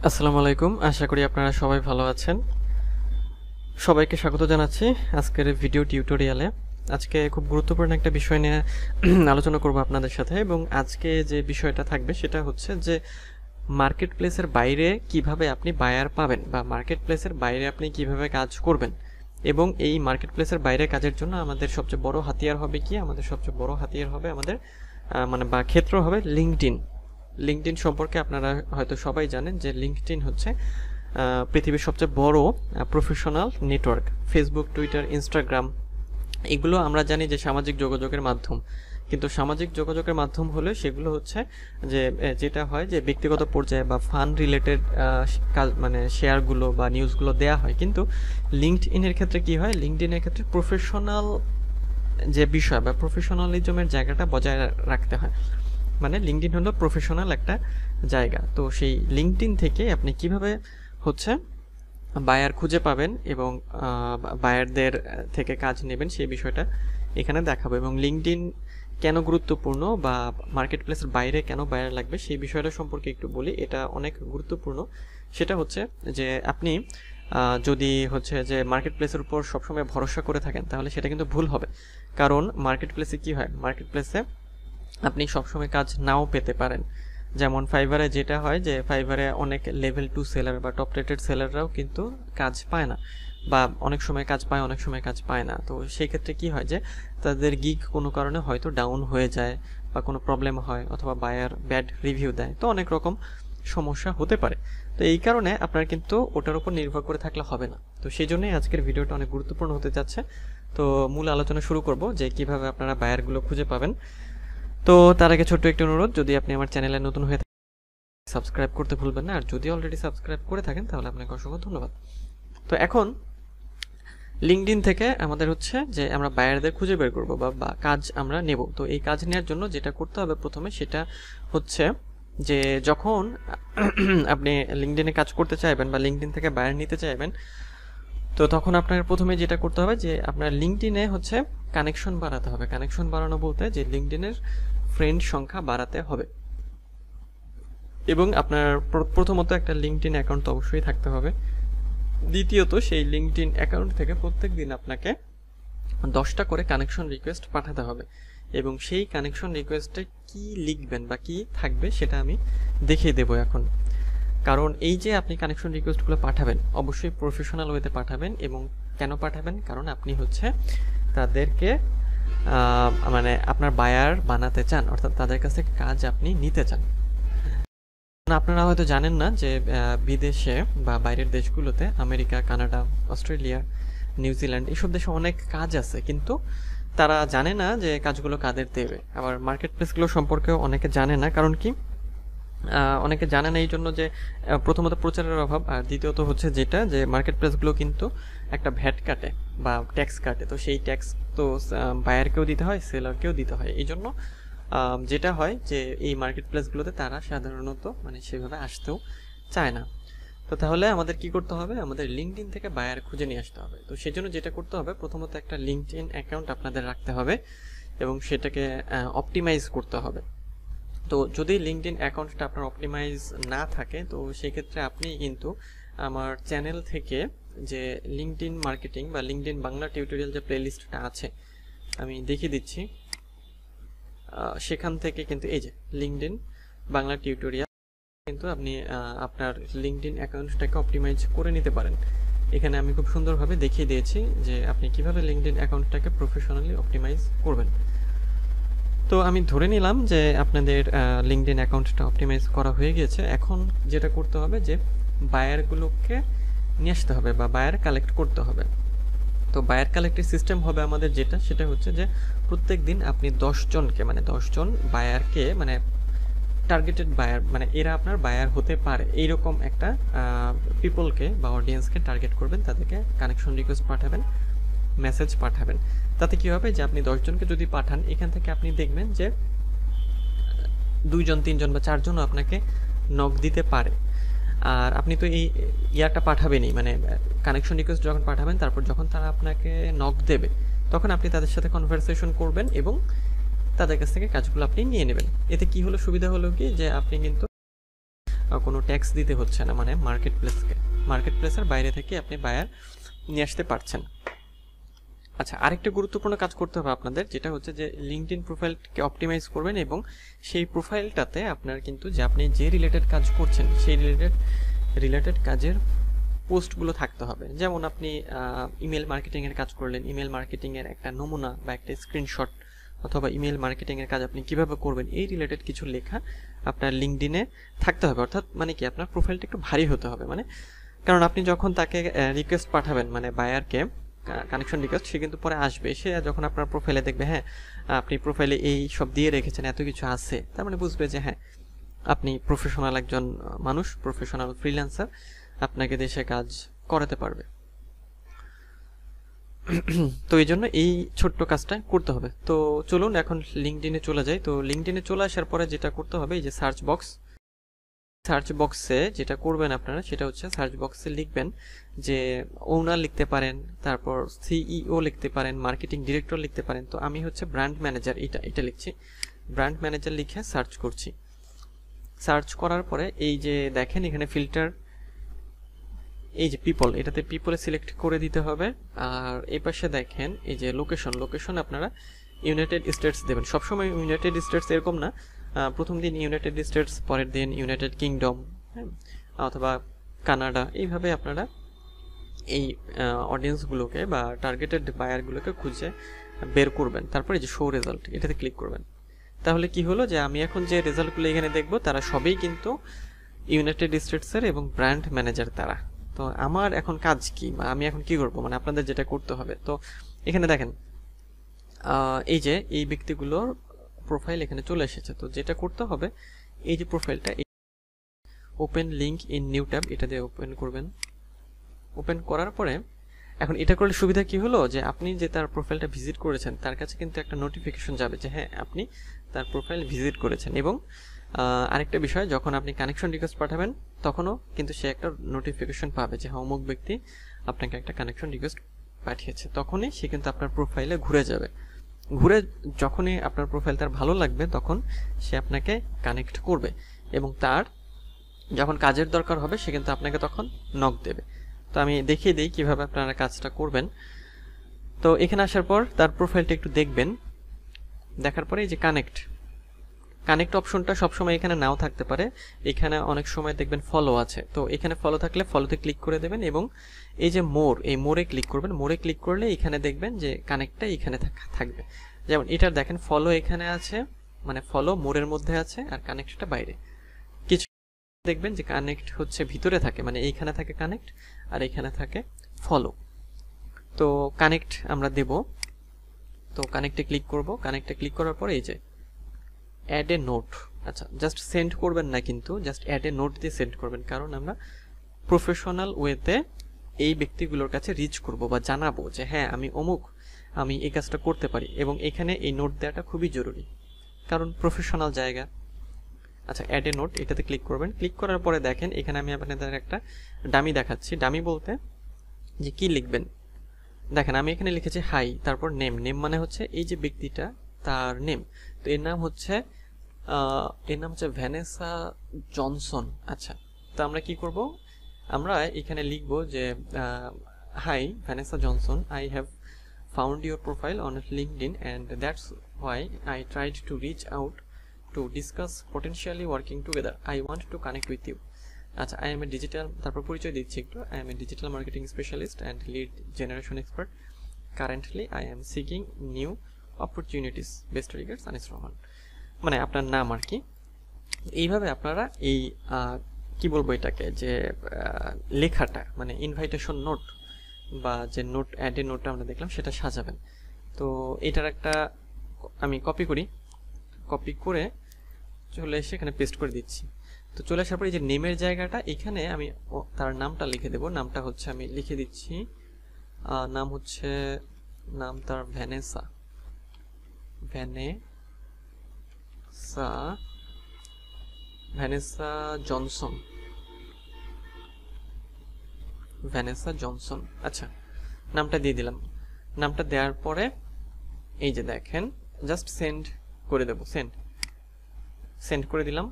আসসালামু আলাইকুম। আশা করি আপনারা সবাই ভালো আছেন। সবাইকে স্বাগত জানাচ্ছি আজকের ভিডিও টিউটোরিয়ালে। আজকে খুব গুরুত্বপূর্ণ একটা বিষয় নিয়ে আলোচনা করব আপনাদের সাথে, এবং আজকে যে বিষয়টা থাকবে সেটা হচ্ছে যে মার্কেট প্লেসের বাইরে কিভাবে আপনি বায়ার পাবেন, বা মার্কেট প্লেসের বাইরে আপনি কিভাবে কাজ করবেন। এবং এই মার্কেট প্লেসের বাইরে কাজের জন্য আমাদের সবচেয়ে বড় হাতিয়ার হবে কি? আমাদের সবচেয়ে বড় হাতিয়ার হবে আমাদের বা ক্ষেত্র হবে লিঙ্কডইন। লিঙ্কডইন সম্পর্কে আপনারা হয়তো সবাই জানেন যে লিঙ্কডইন হচ্ছে পৃথিবীর সবচেয়ে বড় professional network. Facebook, Twitter, Instagram এগুলো আমরা জানি যে সামাজিক যোগাযোগের মাধ্যম, কিন্তু সামাজিক যোগাযোগের মাধ্যম হলে সেগুলো হচ্ছে যে যেটা হয় যে ব্যক্তিগত পর্যায়ে বা ফান্ড রিলেটেড কাজ, মানে শেয়ারগুলো বা নিউজগুলো দেয়া হয়। কিন্তু লিঙ্কডইনের ক্ষেত্রে কি হয়? লিঙ্কডইনের ক্ষেত্রে প্রফেশনাল যে বিষয় বা প্রফেশনালিজমের জায়গাটা বজায় রাখতে হয়। মানে লিঙ্কডইন হলো প্রফেশনাল একটা জায়গা। তো সেই লিঙ্কডইন থেকে আপনি কিভাবে হচ্ছে বায়ার খুঁজে পাবেন এবং বায়ারদের থেকে কাজ নেবেন সেই বিষয়টা এখানে দেখাবো। এবং লিঙ্কডইন কেন গুরুত্বপূর্ণ বা মার্কেট প্লেসের বাইরে কেন বায়ার লাগবে সেই বিষয়টা সম্পর্কে একটু বলি। এটা অনেক গুরুত্বপূর্ণ। সেটা হচ্ছে যে আপনি যদি হচ্ছে যে মার্কেট প্লেসের উপর সবসময় ভরসা করে থাকেন তাহলে সেটা কিন্তু ভুল হবে। কারণ মার্কেট প্লেসে কী হয়? মার্কেট প্লেসে আপনি সবসময় কাজ নাও পেতে পারেন। যেমন ফাইবারে যেটা হয় যে ফাইবারে অনেক লেভেল 2 সেলার বা টপ রেটেড সেলাররাও কিন্তু কাজ পায় না, বা অনেক সময় কাজ পায়, অনেক সময় কাজ পায় না। তো সেই ক্ষেত্রে কি হয় যে তাদের গিগ কোনো কারণে হয়তো ডাউন হয়ে যায়, বা কোনো প্রবলেম হয়, অথবা বায়ার ব্যাড রিভিউ দেয়। তো অনেক রকম সমস্যা হতে পারে। তো এই কারণে আপনার কিন্তু ওটার উপর নির্ভর করে থাকলে হবে না। তো সেই জন্যই আজকের ভিডিওটা অনেক গুরুত্বপূর্ণ হতে যাচ্ছে। তো মূল আলোচনা শুরু করব যে কিভাবে আপনারা বায়ারগুলো খুঁজে পাবেন। তো তার আগে ছোট্ট একটি অনুরোধ, যদি আপনি আমার চ্যানেলে নতুন হয়ে থাকেন সাবস্ক্রাইব করতে ভুলবেন না, আর যদি অলরেডি সাবস্ক্রাইব করে থাকেন তাহলে আপনাকে অসংখ্য ধন্যবাদ। তো এখন লিঙ্কডইন থেকে আমাদের হচ্ছে যে আমরা বায়ারদের খুঁজে বের করব বা কাজ আমরা নেব। তো এই কাজ নেওয়ার জন্য যেটা করতে হবে প্রথমে সেটা হচ্ছে যে যখন আপনি লিঙ্কডইনে কাজ করতে চাইবেন বা লিঙ্কডইন থেকে বায়ার নিতে চাইবেন, তো তখন আপনার প্রথমে যেটা করতে হবে যে আপনার লিঙ্কডইনে হচ্ছে কানেকশন বাড়াতে হবে। কানেকশন বাড়ানো বলতে যে লিঙ্কডইনের ফ্রেন্ড সংখ্যা বাড়াতে হবে। এবং আপনার প্রথমত একটা লিঙ্কডইন অ্যাকাউন্ট তো অবশ্যই থাকতে হবে। দ্বিতীয়ত সেই লিঙ্কডইন অ্যাকাউন্ট থেকে প্রত্যেক দিন আপনাকে 10টা করে কানেকশন রিকোয়েস্ট পাঠাতে হবে। এবং সেই কানেকশন রিকোয়েস্টে কি লিখবেন বা কি থাকবে সেটা আমি দেখিয়ে দেবো এখন। কারণ এই যে আপনি কানেকশন রিকোয়েস্টগুলো পাঠাবেন অবশ্যই প্রফেশনাল ওয়েতে পাঠাবেন। এবং কেন পাঠাবেন? কারণ আপনি হচ্ছে তাদেরকে মানে আপনার বায়ার বানাতে চান, অর্থাৎ তাদের কাছ থেকে কাজ আপনি নিতে চান। আপনারা হয়তো জানেন না যে বিদেশে বা বাইরের দেশগুলোতে আমেরিকা, কানাডা, অস্ট্রেলিয়া, নিউজিল্যান্ড এইসব দেশে অনেক কাজ আছে, কিন্তু তারা জানে না যে কাজগুলো কাদের দেবে। আবার মার্কেট প্লেসগুলো সম্পর্কেও অনেকে জানে না। কারণ কি? অনেকে জানে না এই জন্য যে প্রথমত প্রচারের অভাব, আর দ্বিতীয়ত হচ্ছে যেটা যে মার্কেট প্লেসগুলো কিন্তু একটা ভ্যাট কাটে বা ট্যাক্স কাটে। তো সেই ট্যাক্স তো বায়ারকেও দিতে হয়, সেলারকেও দিতে হয়। এই জন্য যেটা হয় যে এই মার্কেট প্লেসগুলোতে তারা সাধারণত মানে সেভাবে আসতেও চায় না। তো তাহলে আমাদের কি করতে হবে? আমাদের লিঙ্কডইন থেকে বায়ার খুঁজে নিয়ে আসতে হবে। তো সেই জন্য যেটা করতে হবে, প্রথমত একটা লিঙ্কডইন অ্যাকাউন্ট আপনাদের রাখতে হবে এবং সেটাকে অপটিমাইজ করতে হবে। তো যদি লিঙ্কডইন অ্যাকাউন্টটা আপনার অপটিমাইজ না থাকে, তো সেক্ষেত্রে আপনি কিন্তু আমার চ্যানেল থেকে যে লিঙ্কডইন মার্কেটিং বা লিঙ্কডইন বাংলা টিউটোরিয়াল যে প্লেলিস্টটা আছে আমি দেখিয়ে দিচ্ছি, সেখান থেকে কিন্তু এই যে লিঙ্কডইন বাংলা টিউটোরিয়াল কিন্তু আপনি আপনার লিঙ্কডইন অ্যাকাউন্টটাকে অপটিমাইজ করে নিতে পারেন। এখানে আমি খুব সুন্দরভাবে দেখিয়ে দিয়েছি যে আপনি কিভাবে লিঙ্কডইন অ্যাকাউন্টটাকে প্রফেশনালি অপটিমাইজ করবেন। তো আমি ধরে নিলাম যে আপনাদের লিঙ্কডইন অ্যাকাউন্টটা অপটিমাইজ করা হয়ে গিয়েছে। এখন যেটা করতে হবে যে বায়ারগুলোকে নিয়ে আসতে হবে বা বায়ার কালেক্ট করতে হবে। তো বায়ার কালেক্টের সিস্টেম হবে আমাদের যেটা, সেটা হচ্ছে যে প্রত্যেক দিন আপনি 10 জনকে মানে 10 জন বায়ারকে, মানে টার্গেটেড বায়ার, মানে এরা আপনার বায়ার হতে পারে এইরকম একটা পিপলকে বা অডিয়েন্সকে টার্গেট করবেন, তাদেরকে কানেকশন রিকোয়েস্ট পাঠাবেন, মেসেজ পাঠাবেন। তাতে কি হবে যে আপনি 10 জনকে যদি পাঠান, এখান থেকে আপনি দেখবেন যে 2 জন, 3 জন বা 4 জনও আপনাকে নক দিতে পারে। আর আপনি তো এই ইয়াটা পাঠাবেনই, মানে কানেকশন রিকোয়েস্ট যখন পাঠাবেন, তারপর যখন তারা আপনাকে নক দেবে তখন আপনি তাদের সাথে কনভারসেশন করবেন এবং তাদের কাছ থেকে কাজগুলো আপনি নিয়ে নেবেন। এতে কি হলো? সুবিধা হলো কি যে আপনি কিন্তু কোনো ট্যাক্স দিতে হচ্ছে না, মানে মার্কেট প্লেসের বাইরে থেকে আপনি বায়ার নিয়ে আসতে পারছেন। আচ্ছা, আরেকটা গুরুত্বপূর্ণ কাজ করতে হবে আপনাদের, যেটা হচ্ছে যে লিঙ্কডইন প্রোফাইলকে অপটিমাইজ করবেন এবং সেই প্রোফাইলটাতে আপনার কিন্তু যে আপনি যে রিলেটেড কাজ করছেন সেই রিলেটেড কাজের পোস্টগুলো থাকতে হবে। যেমন আপনি ইমেল মার্কেটিংয়ের কাজ করলেন, ইমেল মার্কেটিংয়ের একটা নমুনা বা একটা স্ক্রিনশট, অথবা ইমেল মার্কেটিংয়ের কাজ আপনি কিভাবে করবেন এই রিলেটেড কিছু লেখা আপনার লিঙ্কডইনে থাকতে হবে। অর্থাৎ মানে কি, আপনার প্রোফাইলটা একটু ভারী হতে হবে, মানে কারণ আপনি যখন তাকে রিকোয়েস্ট পাঠাবেন, মানে বায়ারকে কানেকশন রিকোয়েস্ট, সে কিন্তু পরে আসবে, সে যখন আপনার প্রোফাইলে দেখবে হ্যাঁ আপনি প্রোফাইলে এই সব দিয়ে রেখেছেন, এত কিছু আছে, তার মানে বুঝবে যে হ্যাঁ আপনি প্রফেশনাল একজন মানুষ, প্রফেশনাল ফ্রিল্যান্সার, আপনাকে দেশে কাজ করাতে পারবে। তো এই জন্য এই ছোট্ট কাজটা করতে হবে। তো চলুন এখন লিঙ্কডইনে চলে যাই। তো লিঙ্কডইনে চলে আসার পরে যেটা করতে হবে, এই যে সার্চ বক্সে যেটা করবেন আপনারা, সেটা হচ্ছে সার্চ বক্সে লিখবেন যে ওনার লিখতে পারেন, তারপর সিইও লিখতে পারেন, মার্কেটিং ডিরেক্টর লিখতে পারেন। তো আমি হচ্ছে ব্র্যান্ড ম্যানেজার, এটা লিখছি, ব্র্যান্ড ম্যানেজার লিখে সার্চ করছি। সার্চ করার পরে এই যে দেখেন এখানে ফিল্টার, এই যে পিপল, এটাতে পিপলে সিলেক্ট করে দিতে হবে। আর এই পাশে দেখেন এই যে লোকেশন আপনারা ইউনাইটেড স্টেটস দেবেন। সবসময় ইউনাইটেড স্টেটস এরকম না, প্রথম দিন ইউনাইটেড স্টেটস, পরের দিন ইউনাইটেড কিংডম, অথবা কানাডা, এইভাবে আপনারা এই অডিয়েন্সগুলোকে বা টার্গেটেড বায়ারগুলোকে খুঁজে বের করবেন। তারপরে এই যে শো রেজাল্ট, এটাতে ক্লিক করবেন। তাহলে কি হলো যে আমি এখন যে রেজাল্টগুলো এখানে দেখব তারা সবই কিন্তু ইউনাইটেড স্টেটসের এবং ব্র্যান্ড ম্যানেজার তারা। তো আমার এখন কাজ কি, বা আমি এখন কি করব, মানে আপনাদের যেটা করতে হবে, তো এখানে দেখেন এই যে এই ব্যক্তিগুলোর প্রোফাইল এখানে চলে এসেছে। তো যেটা করতে হবে, এই যে প্রোফাইলটা open link in new tab, এটা দিয়ে ওপেন করবেন। ওপেন করার পরে এখন এটা করলে সুবিধা কি হলো, যে আপনি যে তার প্রোফাইলটা ভিজিট করেছেন তার কাছে কিন্তু একটা নোটিফিকেশন যাবে যে হ্যাঁ আপনি তার প্রোফাইল ভিজিট করেছেন। এবং আরেকটা বিষয়, যখন আপনি কানেকশন রিকোয়েস্ট পাঠাবেন তখনও কিন্তু সে একটা নোটিফিকেশন পাবে যে হ্যাঁ অমুক ব্যক্তি আপনাকে একটা কানেকশন রিকোয়েস্ট পাঠিয়েছে। তখনই সে কিন্তু আপনার প্রোফাইলে ঘুরে যাবে। ঘুরে যখনই আপনার প্রোফাইল তার ভালো লাগবে তখন সে আপনাকে কানেক্ট করবে, এবং তার যখন কাজের দরকার হবে সে কিন্তু আপনাকে তখন নক দেবে। তো আমি দেখিয়ে দিই কীভাবে আপনারা কাজটা করবেন। তো এখানে আসার পর তার প্রোফাইলটা একটু দেখবেন, দেখার পরে এই যে কানেক্ট অপশনটা সবসময় এখানে নাও থাকতে পারে, এখানে অনেক সময় দেখবেন ফলো আছে। তো এখানে ফলো থাকলে ফলোতে ক্লিক করে দেবেন, এবং এই যে এই মোরে ক্লিক করবেন। মোরে ক্লিক করলে এখানে দেখবেন যে কানেক্টটা এখানে থাকবে। যেমন এটার দেখেন ফলো এখানে আছে, মানে ফলো মোরের মধ্যে আছে, আর কানেক্টটা বাইরে। কিছু দেখবেন যে কানেক্ট হচ্ছে ভিতরে থাকে, মানে এইখানে থাকে কানেক্ট আর এখানে থাকে ফলো। তো কানেক্ট আমরা দেব। তো কানেক্টে ক্লিক করব। কানেক্টে ক্লিক করার পরে এই যে অ্যাড এ নোট, আচ্ছা জাস্ট সেন্ড করবেন না, কিন্তু জাস্ট অ্যাড এ নোট দিয়ে সেন্ড করবেন, কারণ আমরা প্রফেশনাল ওয়েতে এই ব্যক্তিগুলোর কাছে রিচ করব বা জানাবো যে হ্যাঁ আমি এই কাজটা করতে পারি। এবং এখানে এই নোট দেওয়াটা খুবই জরুরি, কারণ প্রফেশনাল জায়গা। আচ্ছা, অ্যাড এ নোট, এটাতে ক্লিক করবেন। ক্লিক করার পরে দেখেন এখানে আমি আপনাদের একটা ডামি দেখাচ্ছি। ডামি বলতে যে কি লিখবেন, দেখেন আমি এখানে লিখেছি হাই, তারপর নেম মানে হচ্ছে এই যে ব্যক্তিটা তার নেম। তো এর নাম হচ্ছে ভ্যানেসা জনসন। আচ্ছা, তো আমরা কি করব, আমরা এখানে লিখব যে hi Vanessa Johnson, I have found your profile on LinkedIn and that's why I tried to reach out to discuss potentially working together. I want to connect with you. আচ্ছা, I am a digital, তারপর পরিচয় দিচ্ছি একটু, I am a digital marketing specialist and lead generation expert. Currently I am seeking new opportunities. Best regards, Anis Rahman, মানে আপনার নাম আর কি। এইভাবে আপনারা এই কি বলবো এটাকে, যে লেখাটা মানে ইনভাইটেশন নোট বা যে নোট অ্যাড এ নোটটা আমরা দেখলাম সেটা সাজাবেন। তো এটার একটা আমি কপি করে চলে এসে এখানে পেস্ট করে দিচ্ছি। তো চলে আসার পরে এই যে নেমের জায়গাটা, এখানে আমি তার নামটা লিখে দেব। নামটা হচ্ছে আমি লিখে দিচ্ছি, নাম তার ভ্যানেসা জনসন। আচ্ছা, নামটা দিয়ে দিলাম। নামটা দেওয়ার পরে এই যে দেখেন জাস্ট সেন্ড করে দেব। সেন্ড করে দিলাম।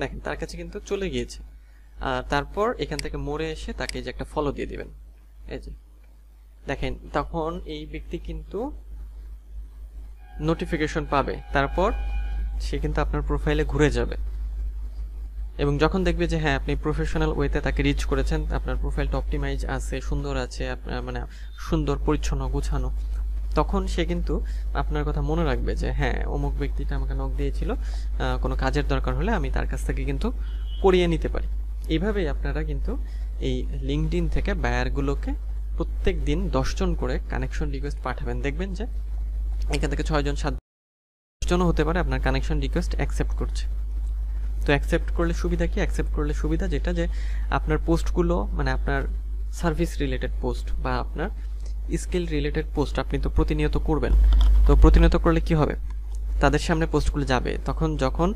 দেখেন তার কাছে কিন্তু চলে গিয়েছে। তারপর এখান থেকে মোড়ে এসে তাকে যে একটা ফলো দিয়ে দিবেন। এই যে দেখেন, তখন এই ব্যক্তি কিন্তু নোটিফিকেশন পাবে, তারপর সে কিন্তু আপনার প্রোফাইলে ঘুরে যাবে এবং যখন দেখবে যে হ্যাঁ আপনি প্রফেশনাল ওয়েতে তাকে রিচ করেছেন, আপনার প্রোফাইলটা অপটিমাইজ আছে, সুন্দর আছে, আপনার মানে সুন্দর পরিচ্ছন্ন গুছানো, তখন সে কিন্তু আপনার কথা মনে রাখবে যে হ্যাঁ অমুক ব্যক্তিটা আমাকে নক দিয়েছিল, কোনো কাজের দরকার হলে আমি তার কাছ থেকে কিন্তু করিয়ে নিতে পারি। এইভাবেই আপনারা কিন্তু এই লিঙ্কডইন থেকে বায়ারগুলোকে প্রত্যেক দিন 10 জন করে কানেকশন রিকোয়েস্ট পাঠাবেন। দেখবেন যে এখান থেকে 6 জন 7 জনও হতে পারে আপনার কানেকশন রিকোয়েস্ট অ্যাকসেপ্ট করছে। তো অ্যাকসেপ্ট করলে সুবিধা কি? অ্যাকসেপ্ট করলে সুবিধা যেটা, যে আপনার পোস্টগুলো মানে আপনার সার্ভিস রিলেটেড পোস্ট বা আপনার স্কিল রিলেটেড পোস্ট আপনি তো প্রতিনিয়ত করবেন। তো প্রতিনিয়ত করলে কি হবে, তাদের সামনে পোস্টগুলো যাবে, তখন যখন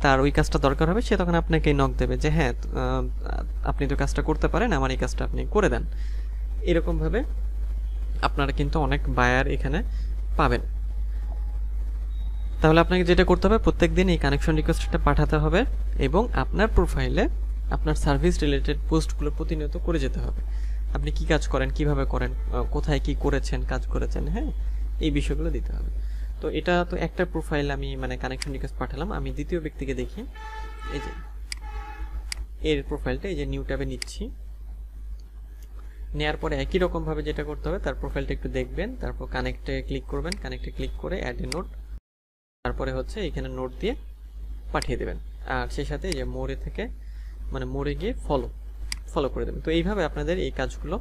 তার ওই কাজটা দরকার হবে সে তখন আপনাকেই নক দেবে যে হ্যাঁ আপনি তো কাজটা করতে পারেন, আমার এই কাজটা আপনি করে দেন। এরকমভাবে আপনারা কিন্তু অনেক বায়ার এখানে পাবেন। তাহলে আপনাকে যেটা করতে হবে, প্রত্যেক দিন এই কানেকশন রিকোয়েস্টটা পাঠাতে হবে এবং আপনার প্রোফাইলে আপনার সার্ভিস রিলেটেড পোস্টগুলো প্রতিনিয়ত করে যেতে হবে। আপনি কি কাজ করেন, কিভাবে করেন, কোথায় কি করেছেন, কাজ করেছেন, হ্যাঁ এই বিষয়গুলো দিতে হবে। তো এটা তো একটা প্রোফাইল আমি মানে কানেকশন রিকোয়েস্ট পাঠালাম। আমি দ্বিতীয় ব্যক্তিকে দেখি, এই যে এর প্রোফাইলটা এই যে নিউ ট্যাবে নিচ্ছি। নেওয়ার পরে একই রকমভাবে যেটা করতে হবে, তার প্রোফাইলটা একটু দেখবেন, তারপর কানেক্টে ক্লিক করবেন, কানেক্টে ক্লিক করে অ্যাড এ নোট, তারপরে হচ্ছে এখানে নোট দিয়ে পাঠিয়ে দেবেন। আর সেই সাথে যে মোড়ে থেকে মানে মোড়ে গিয়ে ফলো করে দেবেন। তো এইভাবে আপনাদের এই কাজগুলো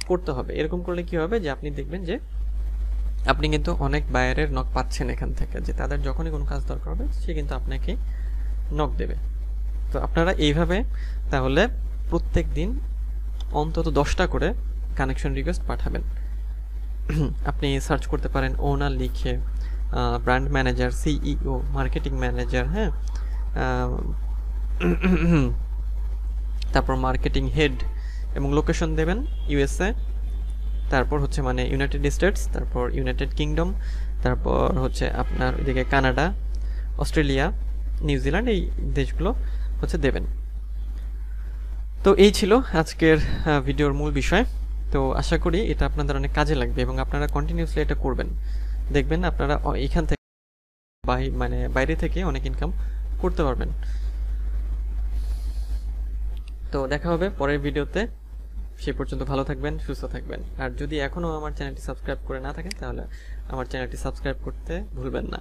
করতে হবে। এরকম করলে কি হবে যে আপনি দেখবেন যে আপনি কিন্তু অনেক বায়ারের নক পাচ্ছেন এখান থেকে, যে তাদের যখনই কোনো কাজ দরকার হবে সে কিন্তু আপনাকে নক দেবে। তো আপনারা এইভাবে তাহলে প্রত্যেক দিন অন্তত 10টা করে কানেকশন রিকোয়েস্ট পাঠাবেন। আপনি সার্চ করতে পারেন ওনার লিখে, brand manager, CEO, marketing manager, হ্যাঁ তারপর মার্কেটিং হেড এবং লোকেশন দেবেন ইউএসএ, তারপর হচ্ছে মানে ইউনাইটেড স্টেটস, তারপর ইউনাইটেড কিংডম, তারপর হচ্ছে আপনার ওইদিকে কানাডা, অস্ট্রেলিয়া, নিউজিল্যান্ড, এই দেশগুলো হচ্ছে দেবেন। তো এই ছিল আজকের ভিডিওর মূল বিষয়। তো আশা করি এটা আপনাদের অনেক কাজে লাগবে এবং আপনারা কন্টিনিউসলি এটা করবেন। দেখবেন আপনারা এখান থেকে মানে বাইরে থেকে অনেক ইনকাম করতে পারবেন। তো দেখা হবে পরের ভিডিওতে। সেই পর্যন্ত ভালো থাকবেন, সুস্থ থাকবেন। আর যদি এখনও আমার চ্যানেলটি সাবস্ক্রাইব করে না থাকেন তাহলে আমার চ্যানেলটি সাবস্ক্রাইব করতে ভুলবেন না।